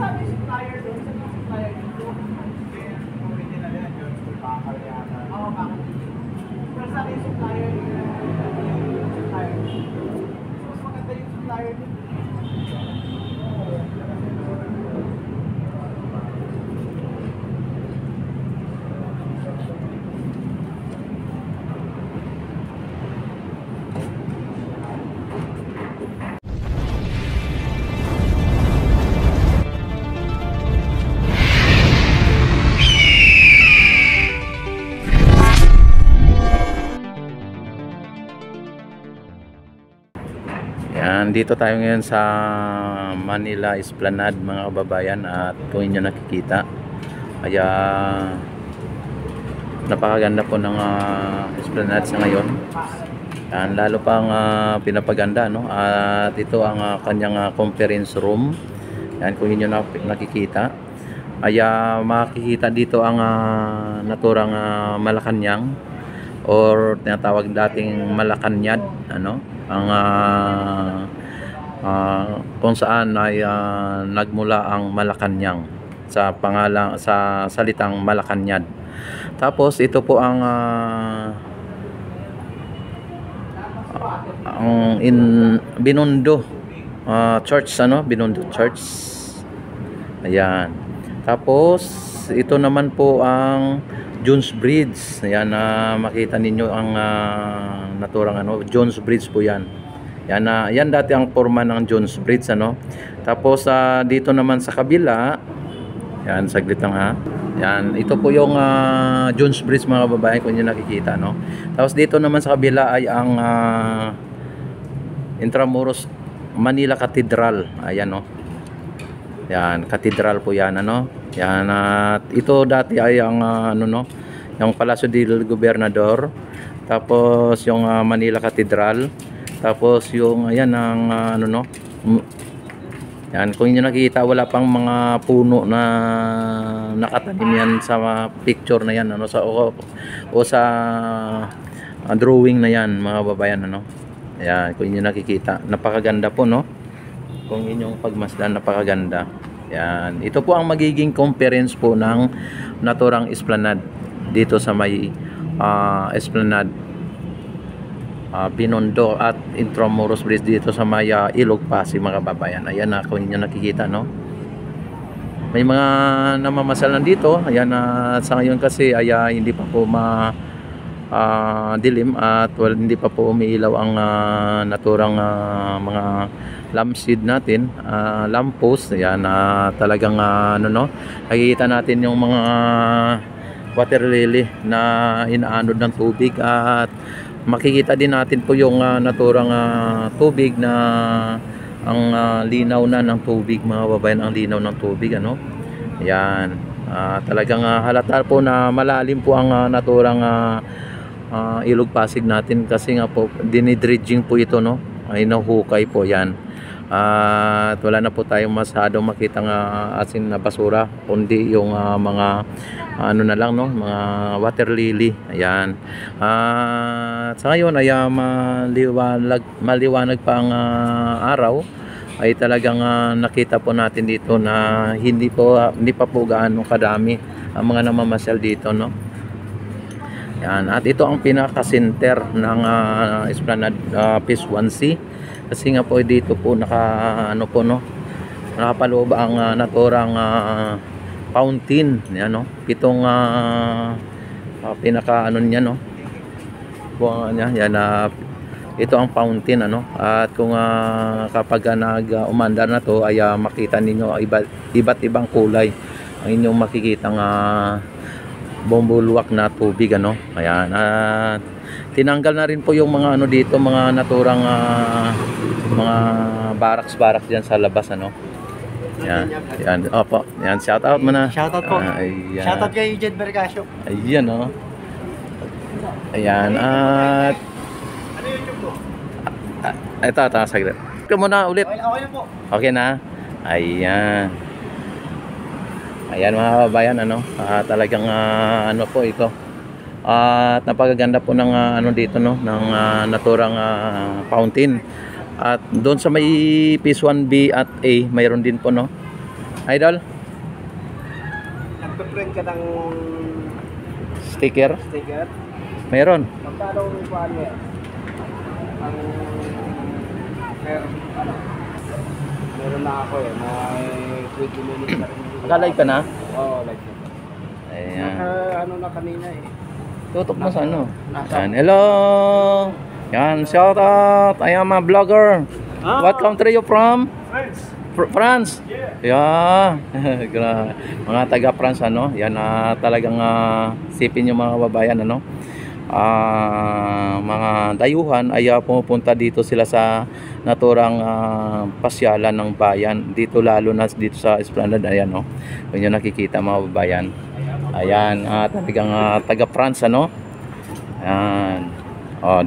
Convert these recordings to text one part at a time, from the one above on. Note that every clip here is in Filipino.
saan yung supplier doon? Saan yung supplier dito? Original yan, John School Bakal yata. Oo, bakit? Pero saan yung supplier dito? Supplier dito. Mas maganda yung supplier dito. Yan, dito tayo ngayon sa Manila Esplanade mga kababayan, at kung inyo nakikita, kaya napakaganda po ng Esplanade sa ngayon. Yan, lalo pang pinapaganda, no? At ito ang kanyang conference room. Yan, kung inyo nakikita, kaya makikita dito ang naturang Malacanang, or tinatawag dating Malacanyad, ano, ang kung saan ay nagmula ang Malacanang sa pangalan, sa salitang Malacanyad. Tapos ito po ang Binondo Church, ano, Binondo Church. Ayan. Tapos ito naman po ang Jones Bridge. Ayan, makita ninyo ang naturang ano, Jones Bridge po yan. Yan, yan dati ang forma ng Jones Bridge, ano. Tapos dito naman sa kabila, yan, saglit lang ha. Yan, ito po yung Jones Bridge mga babae, kung nyo nakikita, no. Tapos dito naman sa kabila ay ang Intramuros Manila Cathedral. Ayan, no. Yan, cathedral po yan, ano. Yan, at ito dati ay ang ano, no, yung Palacio del Gobernador. Tapos yung Manila Cathedral. Tapos yung ayan ang ano, no. Yan, kung inyo nakikita, wala pang mga puno na nakatanim yan sa picture na yan, ano, sa o sa drawing na yan mga babayan, ano. Ayan, kung inyo nakikita, napakaganda po, no. Kung inyong pagmasdan, napakaganda. Yan, ito po ang magiging conference po ng naturang Esplanade dito sa may Esplanade, Binondo at Intramuros Bridge dito sa may Ilog Pasig mga kababayan. Ayan na, kung inyo nakikita, no. May mga namamasal nandito. Ayan, sa ngayon kasi ay hindi pa po dilim at hindi pa po umiilaw ang naturang mga lampshade natin, lamppost. Ayan, talagang ano, no, nakikita natin yung mga water lily na inaanod ng tubig, at makikita din natin po yung naturang tubig na ang linaw na ng tubig mga babayan, ang linaw ng tubig, ano. Ayan, talagang halata po na malalim po ang naturang Ilog Pasig natin, kasi nga po dinidredging po ito, no, ay nahuhukay po yan. At wala na po tayong masyadong makitang asin na basura, kundi yung mga ano na lang, no, mga water lily. Ayan. Sa ngayon ay maliwanag pa ang araw, ay talagang nakita po natin dito na hindi pa po gaano kadami ang mga namamasyal dito, no. Yan, at ito ang pinaka-center ng Esplanade Phase 1C, kasi nga po dito po ano po, no, nakapaloob ang naturang fountain. Yan, no, pitong pinaka ano niya, no, buwangan niya. Yan, ito ang fountain, ano. At kung kapag umandar na to, ay makita ninyo iba't ibang kulay ang inyong makikitang bumbulwak na tubig, ano. Ayan, at tinanggal na rin po yung mga ano dito, mga naturang mga barracks diyan sa labas, ano. Ayan, ayan, opo, ayan, shout out mo na. Shout out po. Ayan. Shout out kay Jed Bergasio. Ayan, no. Ayan, at Ano YouTube mo? ito, saglit. Ito muna ulit. Okay na po. Okay na. Ayan. Ayan mga kababayan, ano, talagang ano po ito. At napakaganda po ng ano dito, no, ng naturang fountain. At doon sa may Phase 1B at A, mayroon din po, no. Idol? Nagpe-print ka ng Sticker? sticker. Meron. Magkano yung paano yan? Ang meron na ako eh. May 20 minutes na rin. Naka-live ka na? Oo, like that. Ayan. Ano na kanina eh. Tutok mo sa ano? Yan. Hello! Yan, shout out! I am a vlogger. What country you from? Friends. France? Yeah. Mga taga France ano? Yan talagang sipin yung mga babayan ano? Mga dayuhan ay pumupunta dito sila sa naturang pasyalan ng bayan. Dito lalo na dito sa Esplanade. Ayan no? Yun yung nakikita mga babayan. Ayan, talagang taga France ano. Ayan.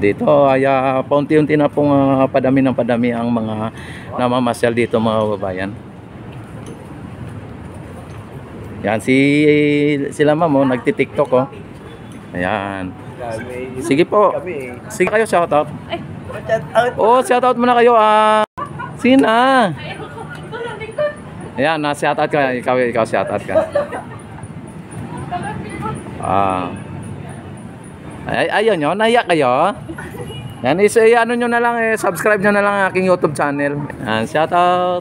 Dito ay paunti-unti na pong padami ng padami ang mga namamasyal dito mga babayan. Yan sila ma'am nagti-TikTok oh. Ayan. Sige po. Sige kayo shout out. Oh, shout out muna kayo Sina. Ayan, shout out ka ikaw shout out ka. Ayun nyo, nahiya kayo. Yan, ano nyo na lang, subscribe nyo na lang ang aking YouTube channel. Yan, shout out.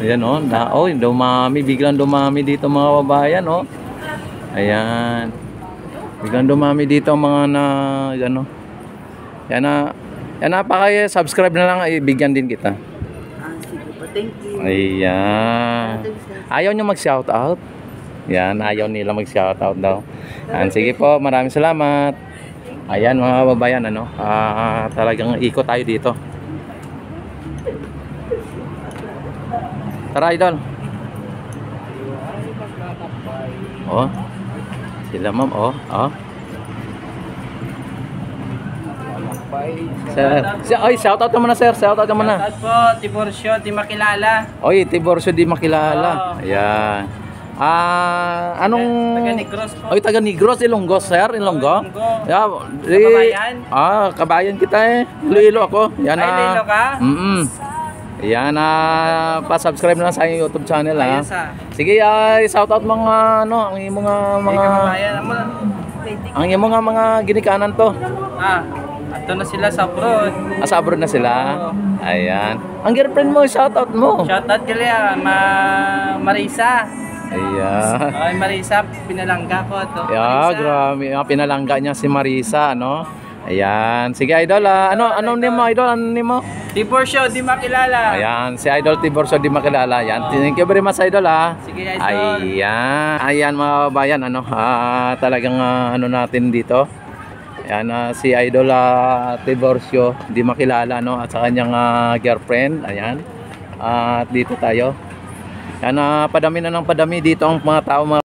Ayan o, dumami, biglang dumami dito mga babayan o. Ayan. Biglang dumami dito mga yan o. Yan napaka-subscribe na lang, ibigyan din kita. Sige po, thank you. Ayan. Ayaw nyo mag-shout out? Yan, ayaw nila mag-shoutout daw. Yan, sige po, maraming salamat. Ayan mga babayan, ano, talagang ikot tayo dito. Tara, idol. Oh, sila ma'am, oh. Sir, ay, shoutout mo na sir, shoutout mo na. Shoutout po, Tiborcio, di makilala. Oy, Tiborcio di makilala. Ayan. Anong Taga Negros po. Oy, taga Negros, Ilonggo, sir, Ilonggo. Yeah, Kababayan? Kabayan kita eh. Iloilo ako. Yan Ay, Iloilo ka? Yan pa-subscribe na lang sa aking YouTube channel ha. Ayos Sige, shout out mga ang imong mga kababayan. ang imong mga ginikanan to. Ato na sila sa abroad. Sa abroad na sila. Ayan. Ang girlfriend mo, shout out mo. Shoutout kaya Marisa. Ayan. Ay, Marisa, pinalangga ko to. Yeah, grabe. Pinalangga niya si Marisa, no? Ayan. Sige, idol. Ano nimo, idol? Ano nimo? Tiborcio, di makilala. Ayan. Si Idol Tiborcio di makilala. Ayan. Thank you very much, idol, ha? Sige, idol. Ayan. Ayan, mga bayan, ano? Talagang ano natin dito. Ayan, si Idol Tiborcio di makilala, no? At sa kanyang girlfriend. Ayan. At dito tayo. Yan, padami na ng padami dito ang mga tao, mga